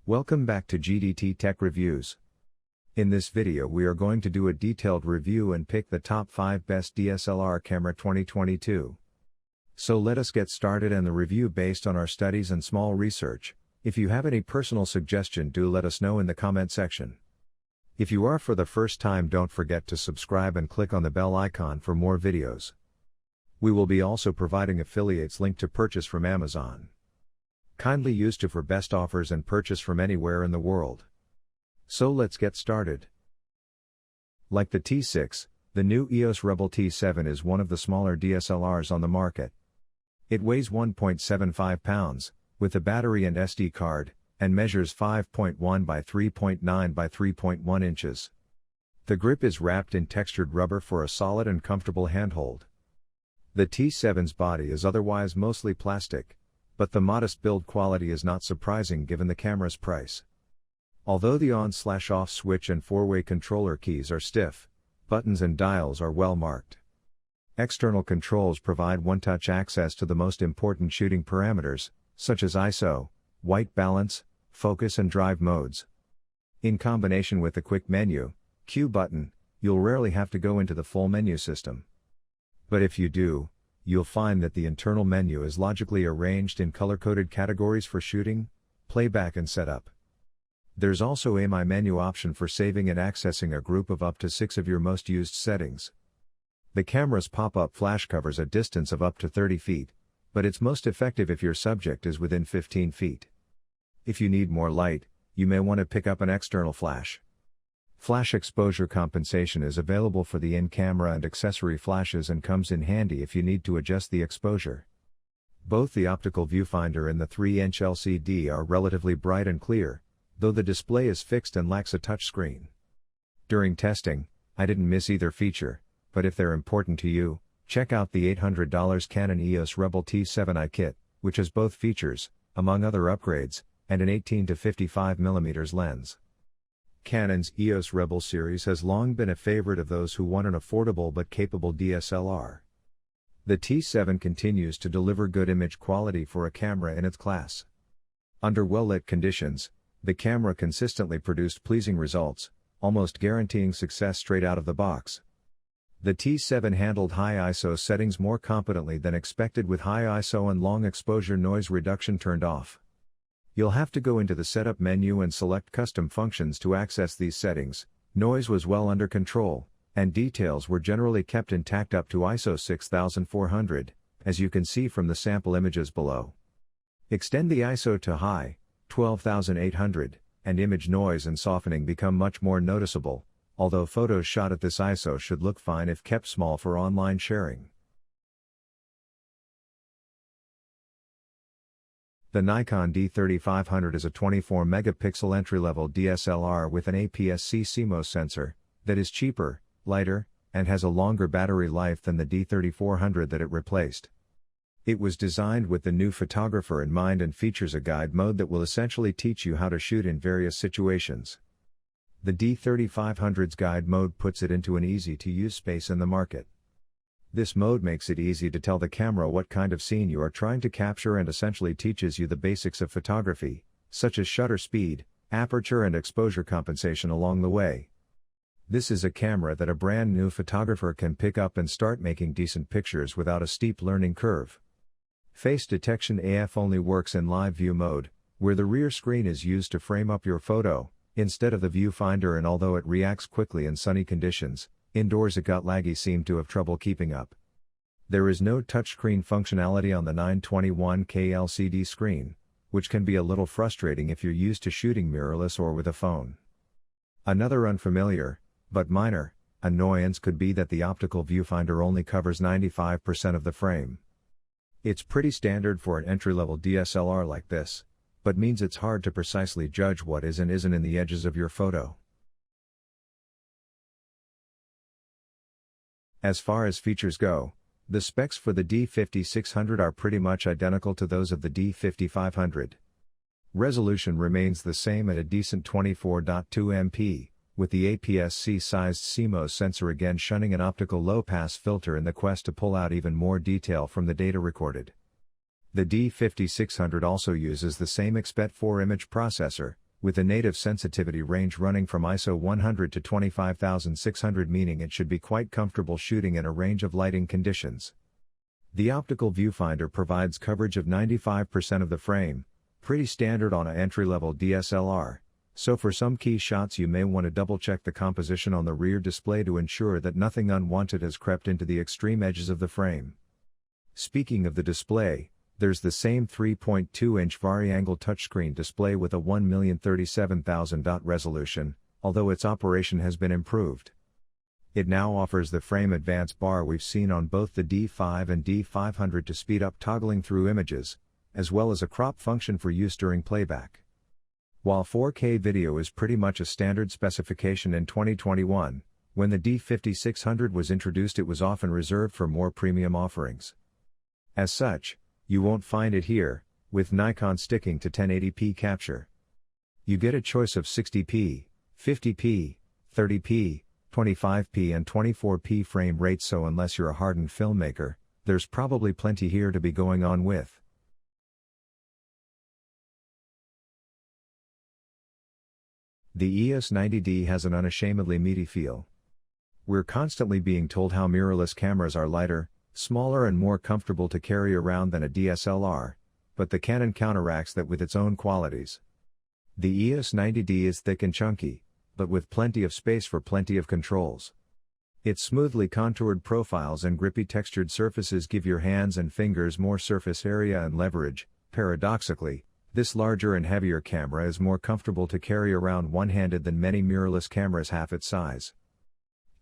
Welcome back to GDT Tech Reviews. In this video we are going to do a detailed review and pick the top 5 best DSLR camera 2022. So let us get started and the review based on our studies and small research. If you have any personal suggestion, do let us know in the comment section. If you are for the first time, don't forget to subscribe and click on the bell icon for more videos. We will be also providing affiliates link to purchase from Amazon. Kindly use to for best offers and purchase from anywhere in the world. So let's get started. Like the T6, the new EOS Rebel T7 is one of the smaller DSLRs on the market. It weighs 1.75 pounds, with a battery and SD card, and measures 5.1 by 3.9 by 3.1 inches. The grip is wrapped in textured rubber for a solid and comfortable handhold. The T7's body is otherwise mostly plastic, but the modest build quality is not surprising given the camera's price. Although the on/off switch and 4-way controller keys are stiff, buttons and dials are well marked. External controls provide one-touch access to the most important shooting parameters, such as ISO, white balance, focus and drive modes. In combination with the quick menu, Q button, you'll rarely have to go into the full menu system. But if you do, you'll find that the internal menu is logically arranged in color-coded categories for shooting, playback and setup. There's also a My Menu option for saving and accessing a group of up to 6 of your most used settings. The camera's pop-up flash covers a distance of up to 30 feet, but it's most effective if your subject is within 15 feet. If you need more light, you may want to pick up an external flash. Flash exposure compensation is available for the in-camera and accessory flashes and comes in handy if you need to adjust the exposure. Both the optical viewfinder and the 3-inch LCD are relatively bright and clear, though the display is fixed and lacks a touchscreen. During testing, I didn't miss either feature, but if they're important to you, check out the $800 Canon EOS Rebel T7i kit, which has both features, among other upgrades, and an 18 to 55mm lens. Canon's EOS Rebel series has long been a favorite of those who want an affordable but capable DSLR. The T7 continues to deliver good image quality for a camera in its class. Under well-lit conditions, the camera consistently produced pleasing results, almost guaranteeing success straight out of the box. The T7 handled high ISO settings more competently than expected, with high ISO and long exposure noise reduction turned off. You'll have to go into the setup menu and select custom functions to access these settings. Noise was well under control, and details were generally kept intact up to ISO 6400, as you can see from the sample images below. Extend the ISO to high, 12800, and image noise and softening become much more noticeable, although photos shot at this ISO should look fine if kept small for online sharing. The Nikon D850 is a 24-megapixel entry-level DSLR with an APS-C CMOS sensor that is cheaper, lighter, and has a longer battery life than the D3400 that it replaced. It was designed with the new photographer in mind and features a guide mode that will essentially teach you how to shoot in various situations. The D3500's guide mode puts it into an easy-to-use space in the market. This mode makes it easy to tell the camera what kind of scene you are trying to capture and essentially teaches you the basics of photography, such as shutter speed, aperture and exposure compensation along the way. This is a camera that a brand new photographer can pick up and start making decent pictures without a steep learning curve. Face detection AF only works in live view mode, where the rear screen is used to frame up your photo, instead of the viewfinder, and although it reacts quickly in sunny conditions, indoors it got laggy, seemed to have trouble keeping up. There is no touchscreen functionality on the 921K LCD screen, which can be a little frustrating if you're used to shooting mirrorless or with a phone. Another unfamiliar, but minor, annoyance could be that the optical viewfinder only covers 95% of the frame. It's pretty standard for an entry-level DSLR like this, but means it's hard to precisely judge what is and isn't in the edges of your photo. As far as features go, the specs for the D5600 are pretty much identical to those of the D5500. Resolution remains the same at a decent 24.2 MP, with the APS-C sized CMOS sensor again shunning an optical low-pass filter in the quest to pull out even more detail from the data recorded. The D5600 also uses the same XPET 4 image processor, with a native sensitivity range running from ISO 100 to 25600, meaning it should be quite comfortable shooting in a range of lighting conditions. The optical viewfinder provides coverage of 95% of the frame, pretty standard on an entry-level DSLR, so for some key shots you may want to double-check the composition on the rear display to ensure that nothing unwanted has crept into the extreme edges of the frame. Speaking of the display, there's the same 3.2-inch vari-angle touchscreen display with a 1,037,000 dot resolution, although its operation has been improved. It now offers the frame advance bar we've seen on both the D5 and D500 to speed up toggling through images, as well as a crop function for use during playback. While 4K video is pretty much a standard specification in 2021, when the D5600 was introduced it was often reserved for more premium offerings. As such, you won't find it here, with Nikon sticking to 1080p capture. You get a choice of 60p, 50p, 30p, 25p and 24p frame rates, so unless you're a hardened filmmaker, there's probably plenty here to be going on with. The EOS 90D has an unashamedly meaty feel. We're constantly being told how mirrorless cameras are lighter, smaller and more comfortable to carry around than a DSLR, but the Canon counteracts that with its own qualities. The EOS 90D is thick and chunky, but with plenty of space for plenty of controls. Its smoothly contoured profiles and grippy textured surfaces give your hands and fingers more surface area and leverage. Paradoxically, this larger and heavier camera is more comfortable to carry around one-handed than many mirrorless cameras half its size.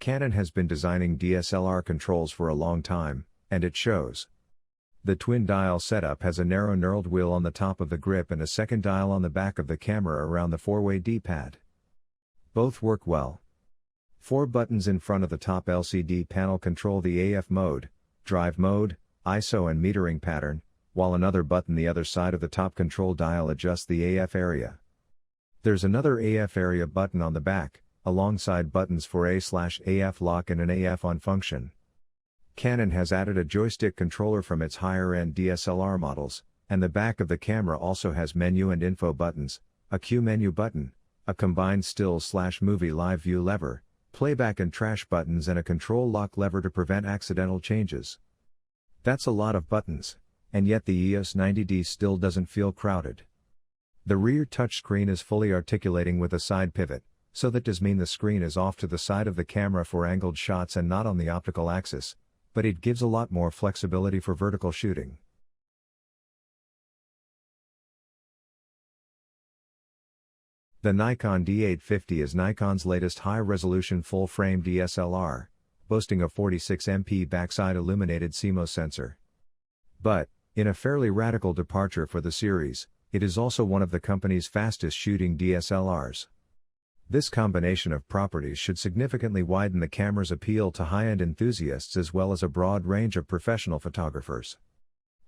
Canon has been designing DSLR controls for a long time, and it shows. The twin dial setup has a narrow knurled wheel on the top of the grip and a second dial on the back of the camera around the four-way D-pad. Both work well. 4 buttons in front of the top LCD panel control the AF mode, drive mode, ISO and metering pattern, while another button the other side of the top control dial adjusts the AF area. There's another AF area button on the back, alongside buttons for A/AF lock and an AF on function. Canon has added a joystick controller from its higher-end DSLR models, and the back of the camera also has menu and info buttons, a Q menu button, a combined still/movie live view lever, playback and trash buttons and a control lock lever to prevent accidental changes. That's a lot of buttons, and yet the EOS 90D still doesn't feel crowded. The rear touchscreen is fully articulating with a side pivot, so that does mean the screen is off to the side of the camera for angled shots and not on the optical axis, but it gives a lot more flexibility for vertical shooting. The Nikon D850 is Nikon's latest high-resolution full-frame DSLR, boasting a 46MP backside illuminated CMOS sensor. But, in a fairly radical departure for the series, it is also one of the company's fastest shooting DSLRs. This combination of properties should significantly widen the camera's appeal to high-end enthusiasts as well as a broad range of professional photographers.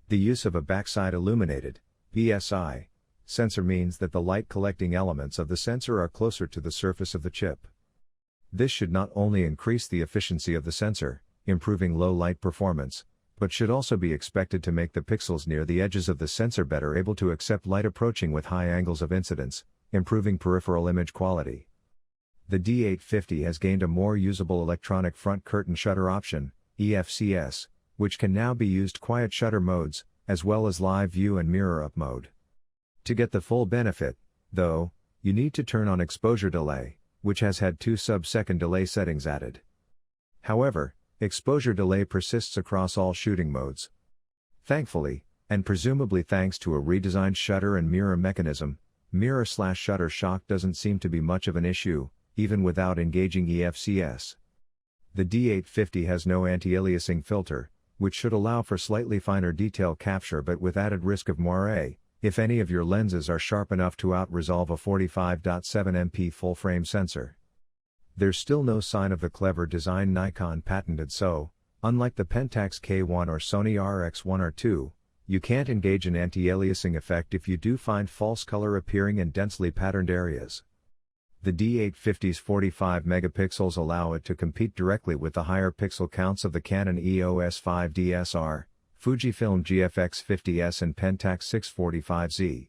The use of a backside illuminated, BSI, sensor means that the light collecting elements of the sensor are closer to the surface of the chip. This should not only increase the efficiency of the sensor, improving low light performance, but should also be expected to make the pixels near the edges of the sensor better able to accept light approaching with high angles of incidence, improving peripheral image quality. The D850 has gained a more usable electronic front curtain shutter option, EFCS, which can now be used quiet shutter modes, as well as live view and mirror up mode. To get the full benefit, though, you need to turn on exposure delay, which has had 2 sub-second delay settings added. However, exposure delay persists across all shooting modes. Thankfully, and presumably thanks to a redesigned shutter and mirror mechanism, mirror/shutter shock doesn't seem to be much of an issue, even without engaging EFCS. The D850 has no anti-aliasing filter, which should allow for slightly finer detail capture but with added risk of moire, if any of your lenses are sharp enough to out-resolve a 45.7MP full-frame sensor. There's still no sign of the clever design Nikon patented, so, unlike the Pentax K1 or Sony RX1 or 2, you can't engage an anti-aliasing effect if you do find false color appearing in densely patterned areas. The D850's 45 megapixels allow it to compete directly with the higher pixel counts of the Canon EOS 5 DSR, Fujifilm GFX 50S and Pentax 645Z.